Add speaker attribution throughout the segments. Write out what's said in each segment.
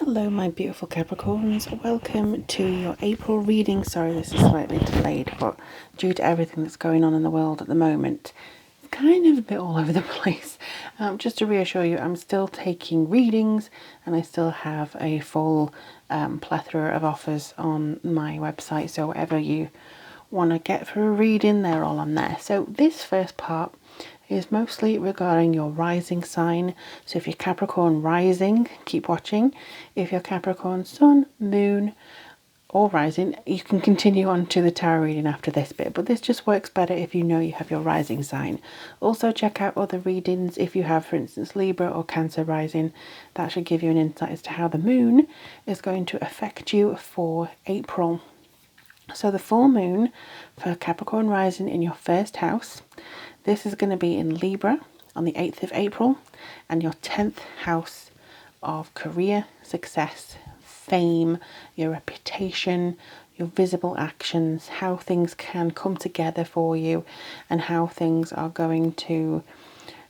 Speaker 1: Hello my beautiful Capricorns, welcome to your April reading. Sorry this is slightly delayed, but due to everything that's going on in the world at the moment, it's kind of a bit all over the place. Just to reassure you, I'm still taking readings and I still have a full plethora of offers on my website, so whatever you want to get for a reading, they're all on there. So this first part is mostly regarding your rising sign. So if you're Capricorn rising, keep watching. If you're Capricorn sun, moon or rising, you can continue on to the tarot reading after this bit, but this just works better if you know you have your rising sign. Also check out other readings if you have, for instance, Libra or Cancer rising. That should give you an insight as to how the moon is going to affect you for April. So the full moon for Capricorn rising in your first house, this is going to be in Libra on the 8th of April, and your 10th house of career, success, fame, your reputation, your visible actions, how things can come together for you and how things are going to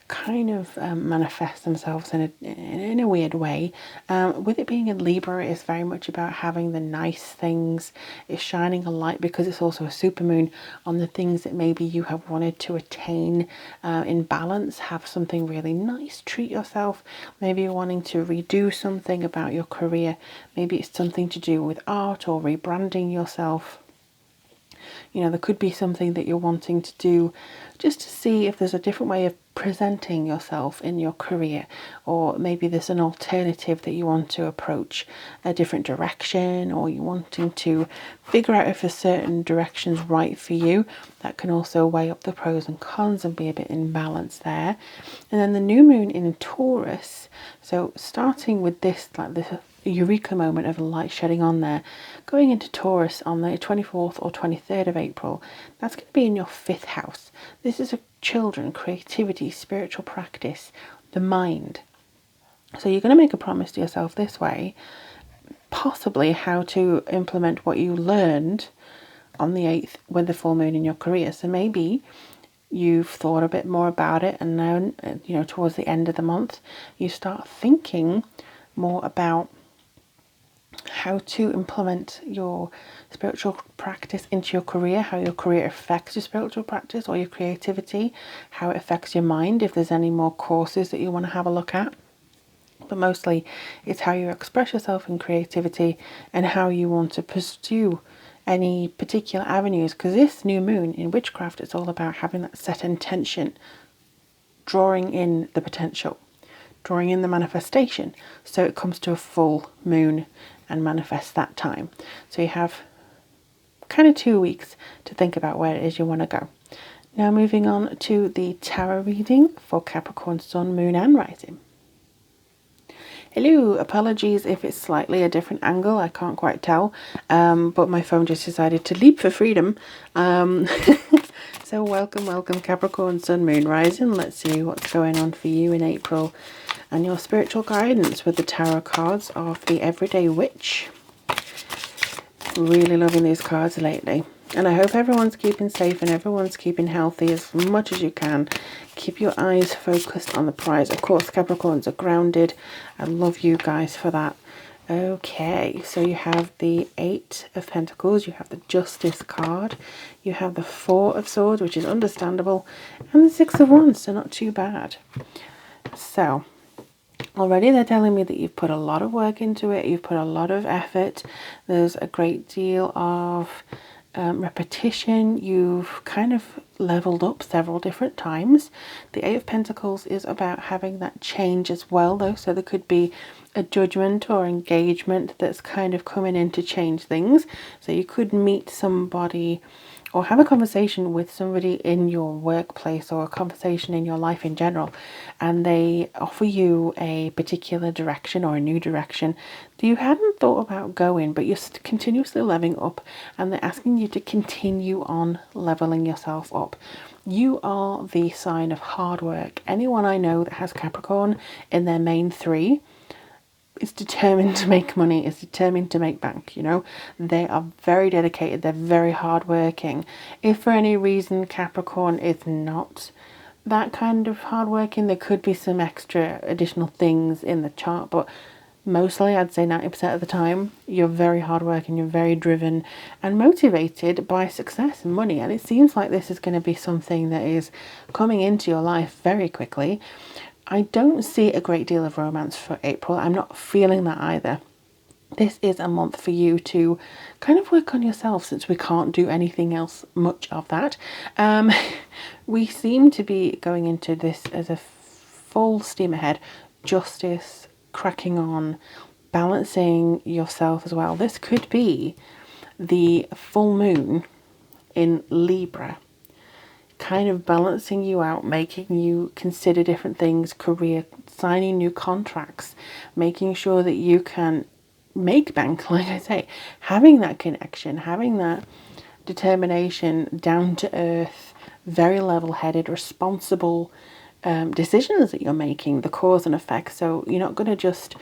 Speaker 1: kind of manifest themselves in a weird way. With it being in Libra, it's very much about having the nice things. It's shining a light, because it's also a supermoon, on the things that maybe you have wanted to attain in balance. Have something really nice, treat yourself. Maybe you're wanting to redo something about your career. Maybe it's something to do with art or rebranding yourself. You know, there could be something that you're wanting to do just to see if there's a different way of presenting yourself in your career, or maybe there's an alternative that you want to approach a different direction, or you're wanting to figure out if a certain direction's right for you. That can also weigh up the pros and cons and be a bit in balance there. And then the new moon in Taurus, so starting with this, like this eureka moment of light shedding on there, going into Taurus on the 24th or 23rd of April, that's going to be in your 5th house. This is a children, creativity, spiritual practice, the mind. So you're going to make a promise to yourself this way, possibly how to implement what you learned on the 8th with the full moon in your career. So maybe you've thought a bit more about it, and now, you know, towards the end of the month, you start thinking more about how to implement your spiritual practice into your career, how your career affects your spiritual practice or your creativity, how it affects your mind, if there's any more courses that you want to have a look at. But mostly it's how you express yourself in creativity and how you want to pursue any particular avenues, because this new moon in witchcraft, it's all about having that set intention, drawing in the potential, drawing in the manifestation, so it comes to a full moon and manifest that time. So you have kind of 2 weeks to think about where it is you want to go. Now moving on to the tarot reading for Capricorn sun, moon and rising. Hello, apologies if it's slightly a different angle, I can't quite tell, but my phone just decided to leap for freedom. So welcome Capricorn sun, moon, rising. Let's see what's going on for you in April and your spiritual guidance with the tarot cards of the Everyday Witch. Really loving these cards lately, and I hope everyone's keeping safe and everyone's keeping healthy as much as you can. Keep your eyes focused on the prize. Of course, Capricorns are grounded. I love you guys for that. Okay, so you have the 8 of Pentacles, you have the Justice card, you have the 4 of Swords, which is understandable, and the 6 of Wands, so not too bad. So already they're telling me that you've put a lot of work into it, you've put a lot of effort, there's a great deal of repetition, you've kind of leveled up several different times. The 8 of Pentacles is about having that change as well though, so there could be a judgment or engagement that's kind of coming in to change things. So you could meet somebody or have a conversation with somebody in your workplace or a conversation in your life in general, and they offer you a particular direction or a new direction that you hadn't thought about going, but you're continuously leveling up, and they're asking you to continue on leveling yourself up. You are the sign of hard work. Anyone I know that has Capricorn in their main 3 is determined to make money, is determined to make bank, you know. They are very dedicated, they're very hardworking. If for any reason Capricorn is not that kind of hardworking, there could be some extra additional things in the chart, but Mostly, I'd say 90% of the time, you're very hardworking, you're very driven and motivated by success and money. And it seems like this is going to be something that is coming into your life very quickly. I don't see a great deal of romance for April. I'm not feeling that either. This is a month for you to kind of work on yourself, since we can't do anything else much of that. We seem to be going into this as a full steam ahead, justice, cracking on, balancing yourself as well. This could be the full moon in Libra, kind of balancing you out, making you consider different things, career, signing new contracts, making sure that you can make bank, like I say, having that connection, having that determination, down to earth, very level-headed, responsible decisions that you're making, the cause and effect. So you're not going to just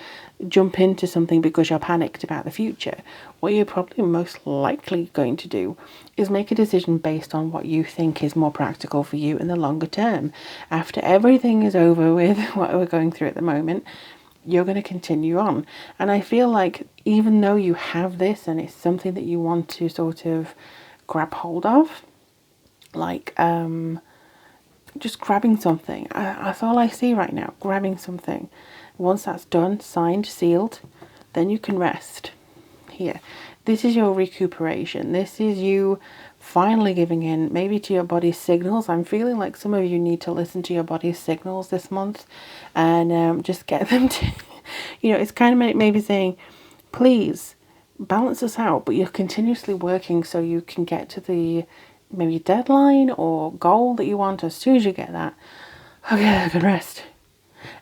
Speaker 1: jump into something because you're panicked about the future. What you're probably most likely going to do is make a decision based on what you think is more practical for you in the longer term. After everything is over with, what we're going through at the moment, you're going to continue on. And I feel like even though you have this and it's something that you want to sort of grab hold of, like just grabbing something. That's all I see right now, grabbing something. Once that's done, signed, sealed, then you can rest. Here, this is your recuperation. This is you finally giving in, maybe to your body's signals. I'm feeling like some of you need to listen to your body's signals this month and just get them to, it's kind of maybe saying, please balance us out, but you're continuously working so you can get to the maybe deadline or goal that you want. As soon as you get that, okay, I can rest.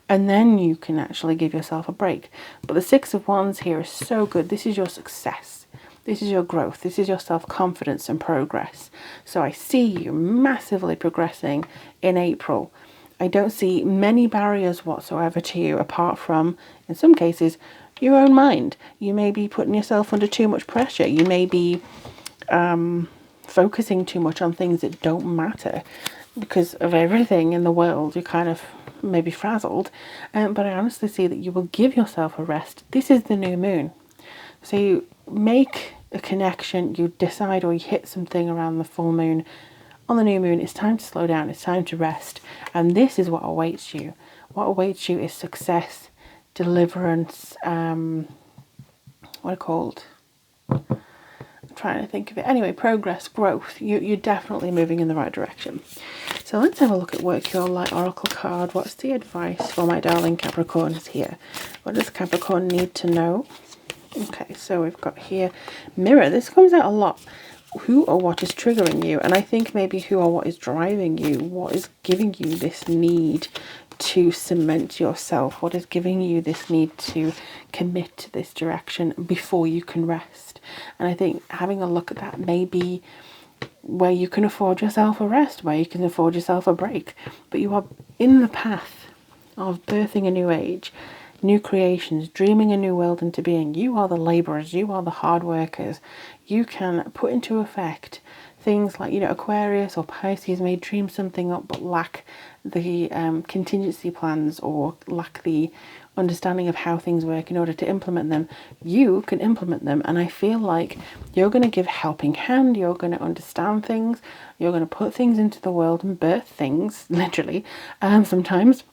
Speaker 1: And then you can actually give yourself a break. But the Six of Wands here is so good. This is your success. This is your growth. This is your self-confidence and progress. So I see you massively progressing in April. I don't see many barriers whatsoever to you, apart from, in some cases, your own mind. You may be putting yourself under too much pressure. You may be focusing too much on things that don't matter because of everything in the world. You're kind of maybe frazzled, but I honestly see that you will give yourself a rest. This is the new moon, so you make a connection, you decide, or you hit something around the full moon. On the new moon, it's time to slow down, it's time to rest, and this is what awaits you. What awaits you is success, deliverance, what are called? Trying to think of it. Anyway, progress, growth. You're definitely moving in the right direction. So let's have a look at Work Your Light Oracle card. What's the advice for my darling Capricorns here? What does Capricorn need to know? Okay, so we've got here Mirror. This comes out a lot. Who or what is triggering you? And I think maybe who or what is driving you. What is giving you this need to cement yourself? What is giving you this need to commit to this direction before you can rest? And I think having a look at that may be where you can afford yourself a rest, where you can afford yourself a break. But you are in the path of birthing a new age, new creations, dreaming a new world into being. You are the labourers, you are the hard workers. You can put into effect things like, Aquarius or Pisces may dream something up but lack the contingency plans or lack the understanding of how things work in order to implement them. You can implement them, and I feel like you're going to give a helping hand. You're going to understand things. You're going to put things into the world and birth things, literally, sometimes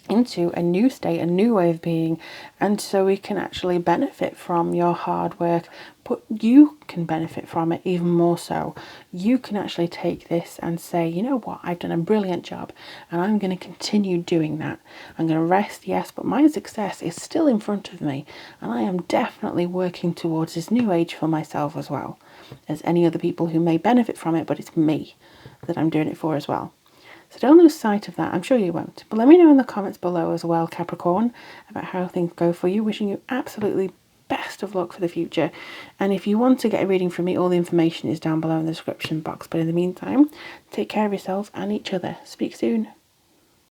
Speaker 1: into a new state, a new way of being, and so we can actually benefit from your hard work, but you can benefit from it even more so. You can actually take this and say, you know what, I've done a brilliant job and I'm going to continue doing that. I'm going to rest, yes, but my success is still in front of me, and I am definitely working towards this new age for myself as well as any other people who may benefit from it, but it's me that I'm doing it for as well. So don't lose sight of that. I'm sure you won't. But let me know in the comments below as well, Capricorn, about how things go for you. Wishing you absolutely best of luck for the future. And if you want to get a reading from me, all the information is down below in the description box. But in the meantime, take care of yourselves and each other. Speak soon.